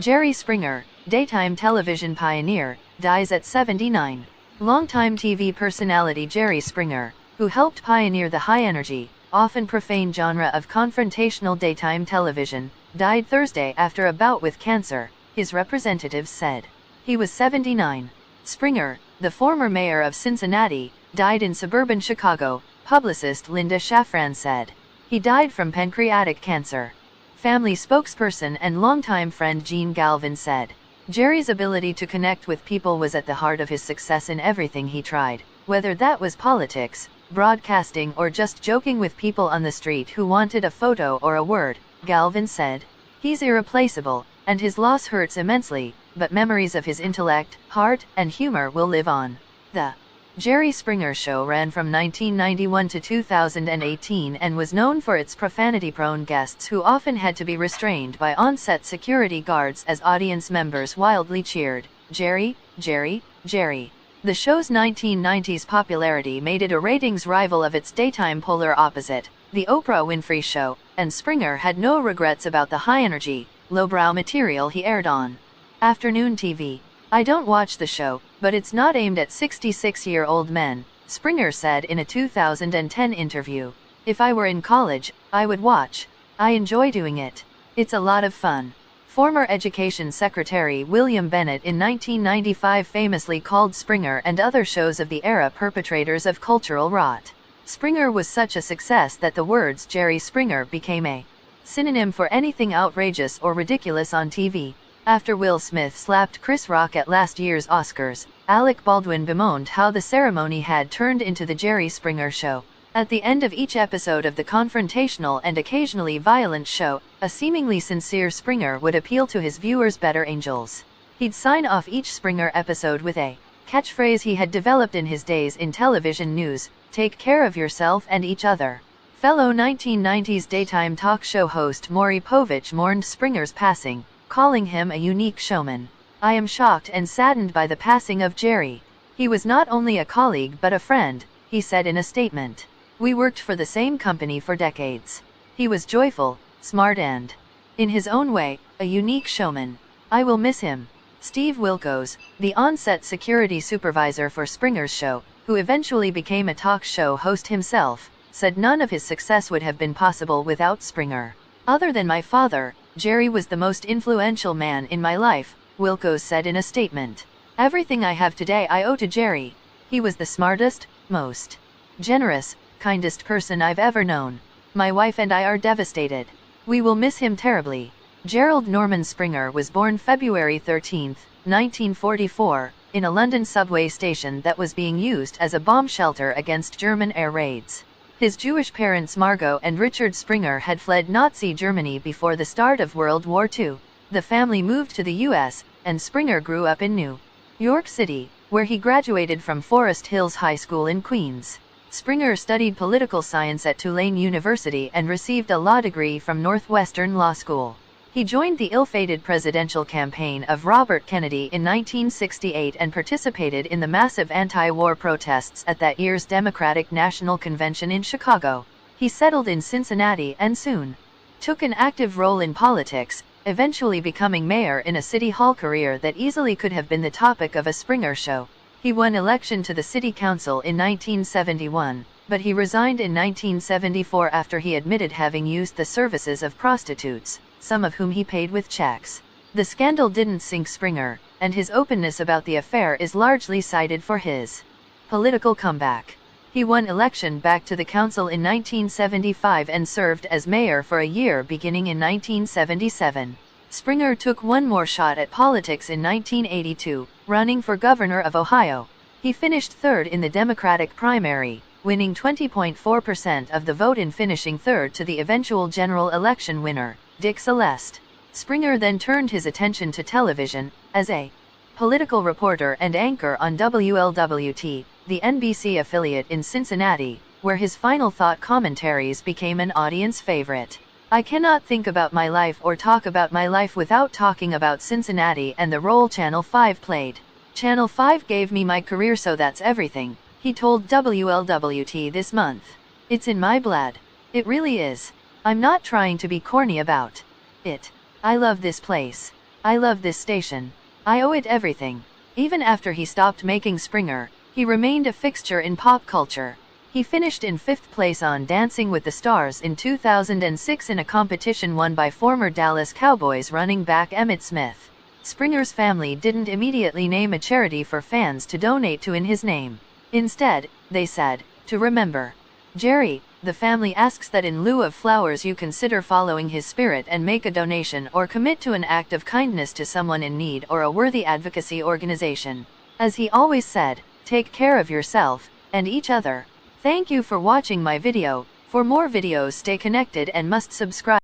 Jerry Springer, daytime television pioneer, dies at 79. Longtime TV personality Jerry Springer, who helped pioneer the high-energy, often profane genre of confrontational daytime television, died Thursday after a bout with cancer, his representatives said. He was 79. Springer, the former mayor of Cincinnati, died in suburban Chicago, publicist Linda Shafran said. He died from pancreatic cancer. Family spokesperson and longtime friend Jean Galvin said. Jerry's ability to connect with people was at the heart of his success in everything he tried, whether that was politics, broadcasting, or just joking with people on the street who wanted a photo or a word, Galvin said. He's irreplaceable, and his loss hurts immensely, but memories of his intellect, heart, and humor will live on. The Jerry Springer Show ran from 1991 to 2018 and was known for its profanity-prone guests who often had to be restrained by on-set security guards as audience members wildly cheered, "Jerry, Jerry, Jerry." The show's 1990s popularity made it a ratings rival of its daytime polar opposite, The Oprah Winfrey Show, and Springer had no regrets about the high-energy, lowbrow material he aired on afternoon TV. "I don't watch the show, but it's not aimed at 66-year-old men," Springer said in a 2010 interview. "If I were in college, I would watch. I enjoy doing it. It's a lot of fun." Former Education Secretary William Bennett in 1995 famously called Springer and other shows of the era perpetrators of cultural rot. Springer was such a success that the words Jerry Springer became a synonym for anything outrageous or ridiculous on TV. After Will Smith slapped Chris Rock at last year's Oscars, Alec Baldwin bemoaned how the ceremony had turned into the Jerry Springer Show. At the end of each episode of the confrontational and occasionally violent show, a seemingly sincere Springer would appeal to his viewers' better angels. He'd sign off each Springer episode with a catchphrase he had developed in his days in television news: "Take care of yourself and each other." Fellow 1990s daytime talk show host Maury Povich mourned Springer's passing, calling him a unique showman. "I am shocked and saddened by the passing of Jerry. He was not only a colleague but a friend," he said in a statement. "We worked for the same company for decades. He was joyful, smart, and, in his own way, a unique showman. I will miss him." Steve Wilkos, the on-set security supervisor for Springer's show, who eventually became a talk show host himself, said none of his success would have been possible without Springer. "Other than my father, Jerry was the most influential man in my life," Wilkos said in a statement. "Everything I have today I owe to Jerry. He was the smartest, most generous, kindest person I've ever known. My wife and I are devastated. We will miss him terribly." Gerald Norman Springer was born February 13, 1944, in a London subway station that was being used as a bomb shelter against German air raids. His Jewish parents Margot and Richard Springer had fled Nazi Germany before the start of World War II. The family moved to the U.S., and Springer grew up in New York City, where he graduated from Forest Hills High School in Queens. Springer studied political science at Tulane University and received a law degree from Northwestern Law School. He joined the ill-fated presidential campaign of Robert Kennedy in 1968 and participated in the massive anti-war protests at that year's Democratic National Convention in Chicago. He settled in Cincinnati and soon took an active role in politics, eventually becoming mayor in a city hall career that easily could have been the topic of a Springer show. He won election to the city council in 1971, but he resigned in 1974 after he admitted having used the services of prostitutes, some of whom he paid with checks. The scandal didn't sink Springer, and his openness about the affair is largely cited for his political comeback. He won election back to the council in 1975 and served as mayor for a year beginning in 1977. Springer took one more shot at politics in 1982, running for governor of Ohio. He finished third in the Democratic primary, winning 20.4% of the vote and finishing third to the eventual general election winner, Dick Celeste. Springer then turned his attention to television, as a political reporter and anchor on WLWT, the NBC affiliate in Cincinnati, where his final thought commentaries became an audience favorite. "I cannot think about my life or talk about my life without talking about Cincinnati and the role Channel 5 played. Channel 5 gave me my career, so that's everything," he told WLWT this month. "It's in my blood. It really is. I'm not trying to be corny about it. I love this place. I love this station. I owe it everything. Even after he stopped making Springer, he remained a fixture in pop culture. He finished in 5th place on Dancing with the Stars in 2006 in a competition won by former Dallas Cowboys running back Emmitt Smith. Springer's family didn't immediately name a charity for fans to donate to in his name. Instead, they said, "To remember Jerry." The family asks that in lieu of flowers you consider following his spirit and make a donation or commit to an act of kindness to someone in need or a worthy advocacy organization. As he always said, take care of yourself and each other. Thank you for watching my video. For more videos, stay connected and must subscribe.